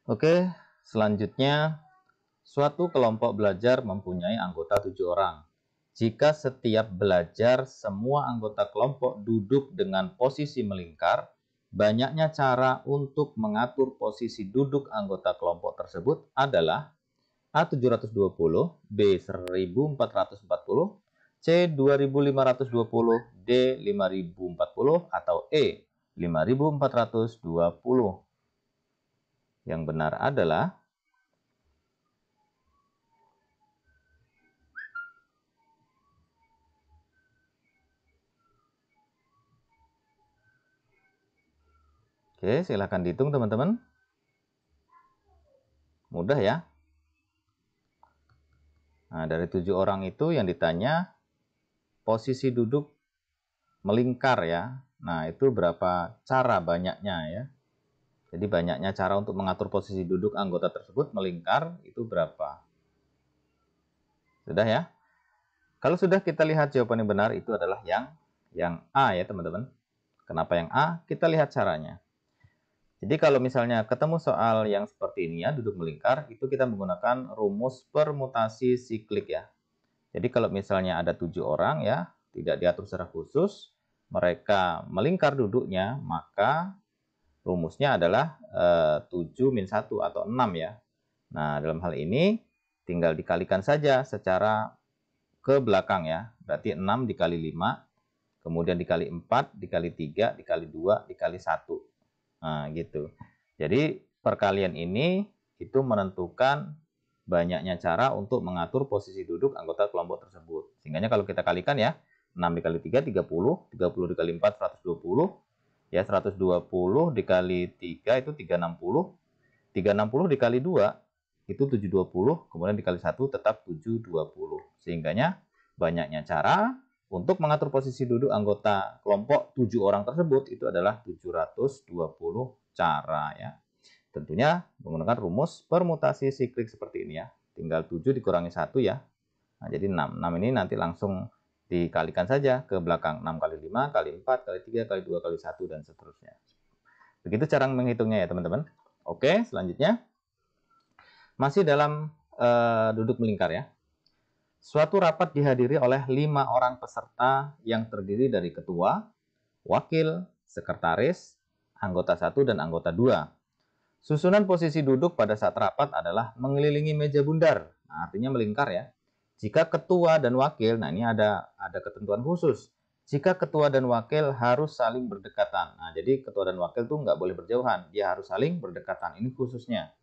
Oke, selanjutnya suatu kelompok belajar mempunyai anggota 7 orang. Jika setiap belajar semua anggota kelompok duduk dengan posisi melingkar, banyaknya cara untuk mengatur posisi duduk anggota kelompok tersebut adalah A720, B 1440, C 2520, D 5040, atau E 5420. Yang benar adalah Oke, silahkan dihitung teman-teman. Mudah ya. Nah, dari 7 orang itu yang ditanya posisi duduk melingkar ya. Nah, itu berapa cara banyaknya ya. Jadi banyaknya cara untuk mengatur posisi duduk anggota tersebut melingkar itu berapa. Sudah ya? Kalau sudah, kita lihat jawaban yang benar itu adalah yang A ya teman-teman. Kenapa yang A? Kita lihat caranya. Jadi kalau misalnya ketemu soal yang seperti ini ya, duduk melingkar, itu kita menggunakan rumus permutasi siklik ya. Jadi kalau misalnya ada 7 orang ya, tidak diatur secara khusus, mereka melingkar duduknya, maka rumusnya adalah 7 min 1 atau 6 ya. Nah, dalam hal ini tinggal dikalikan saja secara ke belakang ya. Berarti 6 dikali 5, kemudian dikali 4, dikali 3, dikali 2, dikali 1. Nah, gitu. Jadi, perkalian ini itu menentukan banyaknya cara untuk mengatur posisi duduk anggota kelompok tersebut. Sehingga kalau kita kalikan ya, 6 dikali 3, 30, 30 dikali 4, 120, ya 120 dikali 3 itu 360, 360 dikali 2 itu 720, kemudian dikali 1 tetap 720. Sehingga banyaknya cara untuk mengatur posisi duduk anggota kelompok 7 orang tersebut itu adalah 720 cara ya. Tentunya menggunakan rumus permutasi siklik seperti ini ya. Tinggal 7 dikurangi 1 ya. Nah, jadi 6. 6 ini nanti langsung dikalikan saja ke belakang. 6 kali 5, kali 4, kali 3, kali 2, kali 1, dan seterusnya. Begitu cara menghitungnya ya teman-teman. Oke, selanjutnya. Masih dalam duduk melingkar ya. Suatu rapat dihadiri oleh 5 orang peserta yang terdiri dari ketua, wakil, sekretaris, anggota 1, dan anggota 2. Susunan posisi duduk pada saat rapat adalah mengelilingi meja bundar. Nah, artinya melingkar ya. Jika ketua dan wakil, nah ini ada ketentuan khusus. Jika ketua dan wakil harus saling berdekatan. Nah, jadi ketua dan wakil tuh nggak boleh berjauhan. Dia harus saling berdekatan. Ini khususnya.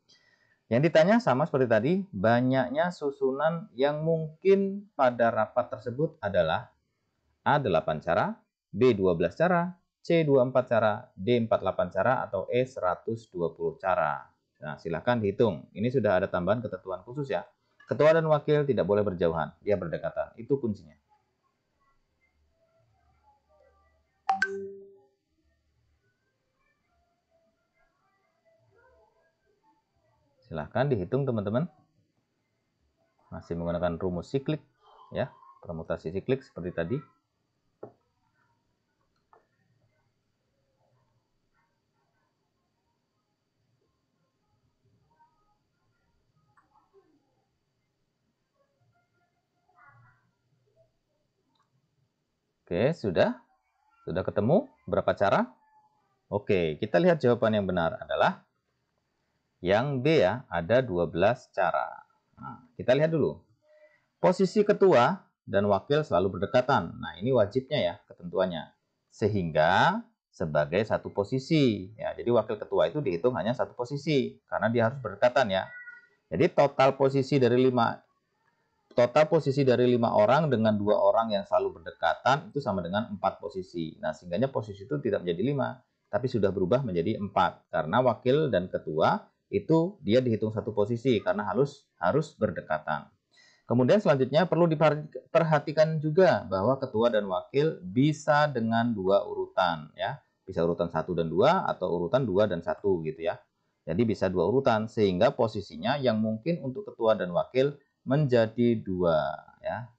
Yang ditanya sama seperti tadi, banyaknya susunan yang mungkin pada rapat tersebut adalah A8 cara, B12 cara, C24 cara, D48 cara, atau E120 cara. Nah, silahkan dihitung. Ini sudah ada tambahan ketentuan khusus ya. Ketua dan wakil tidak boleh berjauhan, dia berdekatan. Itu kuncinya. Silahkan dihitung teman-teman. Masih menggunakan rumus siklik ya, permutasi siklik seperti tadi. Oke, sudah ketemu berapa cara? Oke, kita lihat jawaban yang benar adalah yang B ya, ada 12 cara. Nah, kita lihat dulu. Posisi ketua dan wakil selalu berdekatan. Nah, ini wajibnya ya ketentuannya. Sehingga sebagai satu posisi. Ya, jadi wakil ketua itu dihitung hanya satu posisi karena dia harus berdekatan ya. Jadi total posisi dari 5 orang dengan 2 orang yang selalu berdekatan itu sama dengan 4 posisi. Nah, sehingga posisi itu tidak menjadi 5, tapi sudah berubah menjadi 4 karena wakil dan ketua itu dia dihitung satu posisi karena harus berdekatan. Kemudian selanjutnya perlu diperhatikan juga bahwa ketua dan wakil bisa dengan 2 urutan ya. Bisa urutan 1 dan 2 atau urutan 2 dan 1 gitu ya. Jadi bisa 2 urutan sehingga posisinya yang mungkin untuk ketua dan wakil menjadi 2 ya.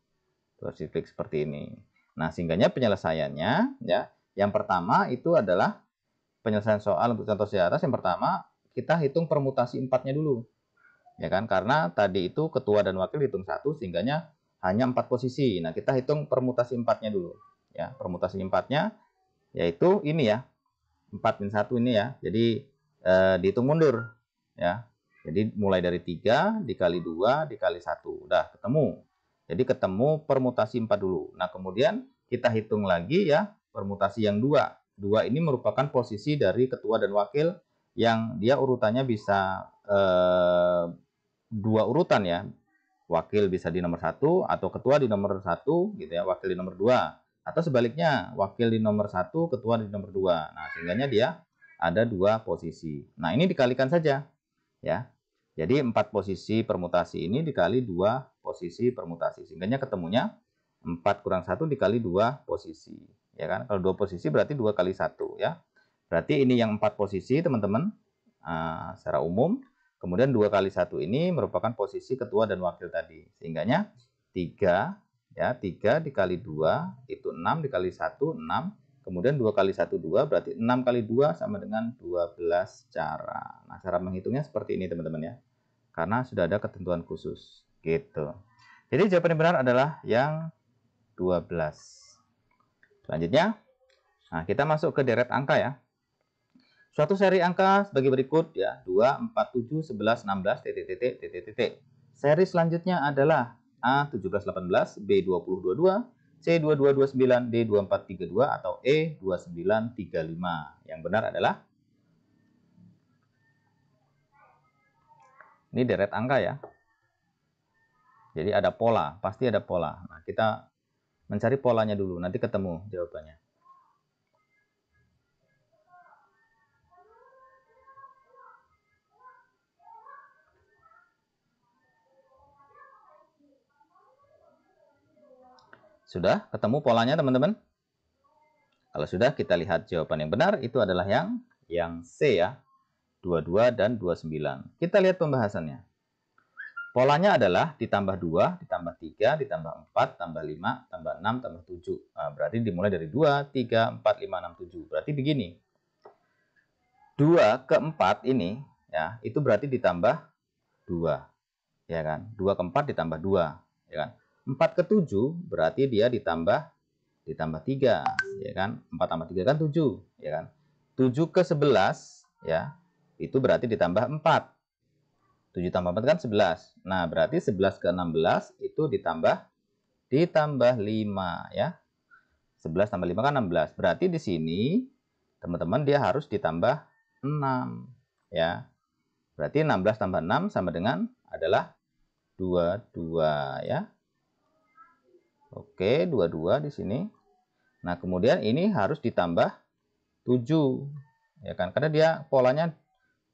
2 siklik seperti ini. Nah, sehingganya penyelesaiannya ya. Yang pertama itu adalah penyelesaian soal untuk contoh di atas. Yang pertama kita hitung permutasi 4-nya dulu. Ya kan? Karena tadi itu ketua dan wakil hitung 1 sehingganya hanya 4 posisi. Nah, kita hitung permutasi 4-nya dulu. Ya, permutasi 4-nya yaitu ini ya. 4 min 1 ini ya. Jadi dihitung mundur ya. Jadi mulai dari 3 dikali 2 dikali 1. Udah ketemu. Jadi ketemu permutasi 4 dulu. Nah, kemudian kita hitung lagi ya permutasi yang 2. 2 ini merupakan posisi dari ketua dan wakil yang dia urutannya bisa 2 urutan ya. Wakil bisa di nomor 1 atau ketua di nomor 1 gitu ya, wakil di nomor 2. Atau sebaliknya, wakil di nomor 1, ketua di nomor 2. Nah, sehingganya dia ada 2 posisi. Nah, ini dikalikan saja ya. Jadi 4 posisi permutasi ini dikali 2 posisi permutasi. Sehingganya ketemunya 4 kurang 1 dikali 2 posisi. Ya kan? Kalau 2 posisi berarti 2 kali 1 ya. Berarti ini yang 4 posisi teman-teman secara umum. Kemudian 2 kali 1 ini merupakan posisi ketua dan wakil tadi. Sehingganya 3 ya, 3 dikali 2 itu 6 dikali 1 6. Kemudian 2 kali 1 2 berarti 6 kali 2 sama dengan 12 cara. Nah, cara menghitungnya seperti ini teman-teman ya. Karena sudah ada ketentuan khusus gitu. Jadi jawaban yang benar adalah yang 12. Selanjutnya, nah kita masuk ke deret angka ya. Suatu seri angka sebagai berikut ya, 2, 4, 7, 11, 16, titik. Seri selanjutnya adalah A17, 18, B20, 22, C22, 29, D24, 32, atau E29, 35. Yang benar adalah ini deret angka ya. Jadi ada pola, pasti ada pola. Nah, kita mencari polanya dulu, nanti ketemu jawabannya. Sudah ketemu polanya teman-teman? Kalau sudah, kita lihat jawaban yang benar itu adalah yang C ya. 22 dan 29. Kita lihat pembahasannya. Polanya adalah ditambah 2, ditambah 3, ditambah 4, tambah 5, tambah 6, tambah 7. Nah, berarti dimulai dari 2, 3, 4, 5, 6, 7. Berarti begini. 2 ke 4 ini ya, itu berarti ditambah 2. Ya kan? 2 ke 4 ditambah 2, ya kan? 4 ke 7 berarti dia ditambah 3, ya kan? 4 tambah 3 kan 7, ya kan? 7 ke 11 ya, itu berarti ditambah 4. 7 tambah 4 kan 11. Nah, berarti 11 ke 16 itu ditambah 5 ya. 11 tambah 5 kan 16. Berarti di sini teman-teman dia harus ditambah 6 ya. Berarti 16 tambah 6 sama dengan adalah 22 ya. Oke, 22 di sini. Nah, kemudian ini harus ditambah 7. Ya kan? Karena dia polanya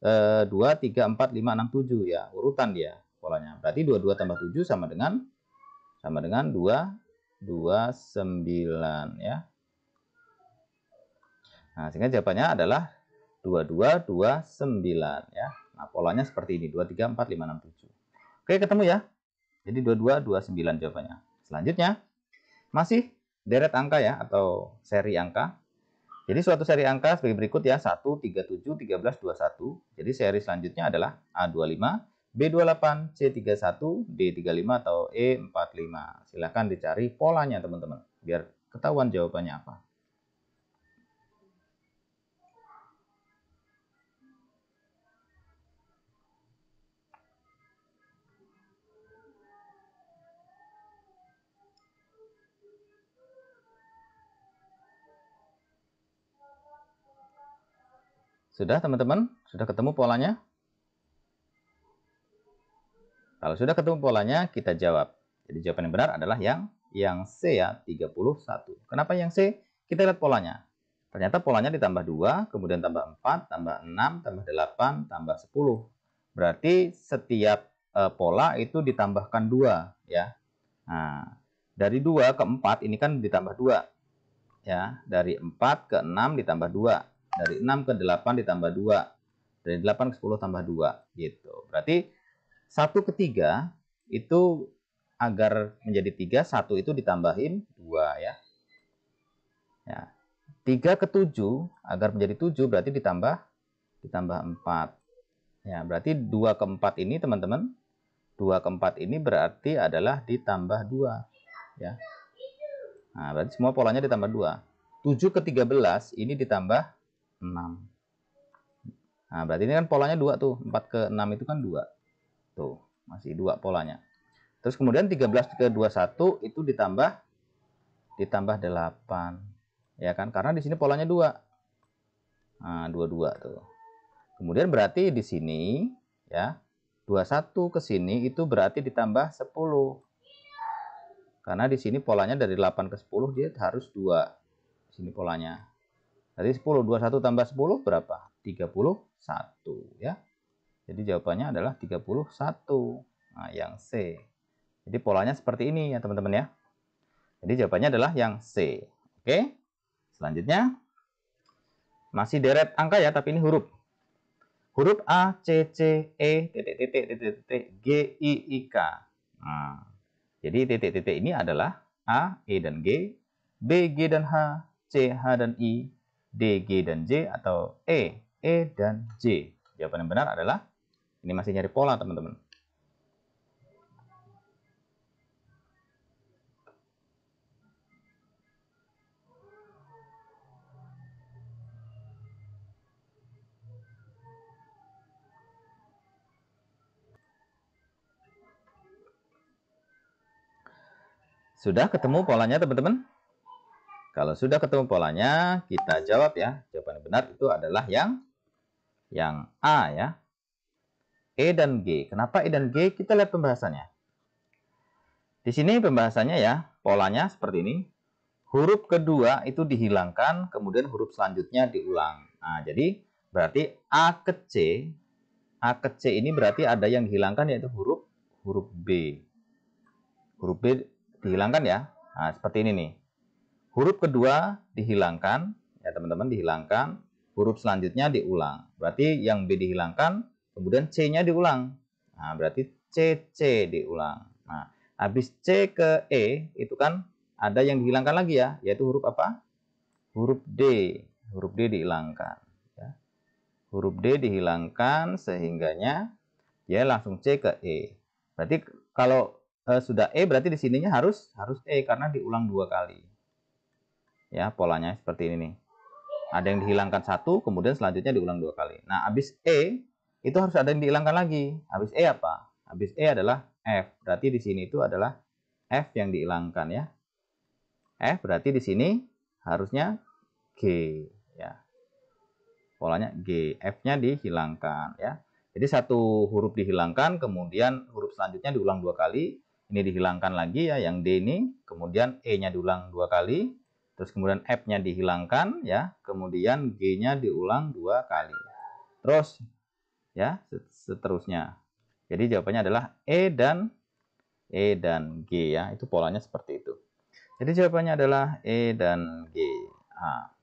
2, 3, 4, 5, 6, 7 ya. Urutan dia polanya. Berarti 22 tambah 7 sama dengan 29 ya. Nah, sehingga jawabannya adalah 2229 ya. Nah, polanya seperti ini, 2, 3, 4, 5, 6, 7. Oke, ketemu ya. Jadi 2229 jawabannya. Selanjutnya masih deret angka ya atau seri angka. Jadi suatu seri angka sebagai berikut ya, 1, 37, 13, 21. Jadi seri selanjutnya adalah A25, B28, C31, D35 atau E45. Silahkan dicari polanya teman-teman, biar ketahuan jawabannya apa. Sudah teman-teman? Sudah ketemu polanya? Kalau sudah ketemu polanya, kita jawab. Jadi jawaban yang benar adalah yang C ya, 31. Kenapa yang C? Kita lihat polanya. Ternyata polanya ditambah 2, kemudian tambah 4, tambah 6, tambah 8, tambah 10. Berarti setiap pola itu ditambahkan 2 ya. Nah, dari 2 ke 4 ini kan ditambah 2. Ya, dari 4 ke 6 ditambah 2. Dari 6 ke 8 ditambah 2. Dari 8 ke 10 tambah 2 gitu. Berarti 1 ke 3 itu agar menjadi 3, 1 itu ditambahin 2 ya. Ya. 3 ke 7 agar menjadi 7 berarti ditambah 4. Ya, berarti 2 ke 4 ini teman-teman, 2 ke 4 ini berarti adalah ditambah 2. Ya. Nah, berarti semua polanya ditambah 2. 7 ke 13 ini ditambah 6. Nah, berarti ini kan polanya 2 tuh. 4 ke 6 itu kan 2. Tuh, masih 2 polanya. Terus kemudian 13 ke 21 itu ditambah 8. Ya kan? Karena di sini polanya 2. Nah, 22 tuh. Kemudian berarti di sini ya, 21 ke sini itu berarti ditambah 10. Karena di sini polanya dari 8 ke 10 dia harus 2. Di sini polanya. Jadi 10, 21 tambah 10 berapa? 31 ya. Jadi jawabannya adalah 31. Nah, yang C. Jadi polanya seperti ini ya teman-teman ya. Jadi jawabannya adalah yang C. Oke. Selanjutnya masih deret angka ya, tapi ini huruf. Huruf A, C, C, E, G, I, I, K. Nah, jadi titik-titik ini adalah A, E, dan G, B, G, dan H, C, H, dan I, D, G, dan J, atau E, dan J. Jawaban yang benar adalah, ini masih nyari pola teman-teman. Sudah ketemu polanya teman-teman? Kalau sudah ketemu polanya, kita jawab ya. Jawaban yang benar itu adalah yang A ya. E dan G. Kenapa E dan G? Kita lihat pembahasannya. Di sini pembahasannya ya, polanya seperti ini. Huruf kedua itu dihilangkan, kemudian huruf selanjutnya diulang. Nah, jadi berarti A ke C ini berarti ada yang dihilangkan, yaitu huruf B. Huruf B dihilangkan ya. Nah, seperti ini nih. Huruf kedua dihilangkan, ya teman-teman, dihilangkan. Huruf selanjutnya diulang. Berarti yang B dihilangkan, kemudian C-nya diulang. Nah, berarti C diulang. Nah, habis C ke E, itu kan ada yang dihilangkan lagi ya, yaitu huruf apa? Huruf D. Huruf D dihilangkan. Ya. Huruf D dihilangkan sehingganya dia langsung C ke E. Berarti kalau sudah E, berarti di sininya harus E karena diulang 2 kali. Ya, polanya seperti ini nih. Ada yang dihilangkan 1, kemudian selanjutnya diulang 2 kali. Nah, habis E itu harus ada yang dihilangkan lagi. Habis E apa? Habis E adalah F. Berarti di sini itu adalah F yang dihilangkan ya. F berarti di sini harusnya G ya. Polanya G, F-nya dihilangkan ya. Jadi satu huruf dihilangkan, kemudian huruf selanjutnya diulang 2 kali. Ini dihilangkan lagi ya, yang D ini, kemudian E-nya diulang 2 kali, terus kemudian F-nya dihilangkan ya, kemudian G-nya diulang 2 kali. Terus ya, seterusnya. Jadi jawabannya adalah E dan G ya. Itu polanya seperti itu. Jadi jawabannya adalah E dan G. Nah,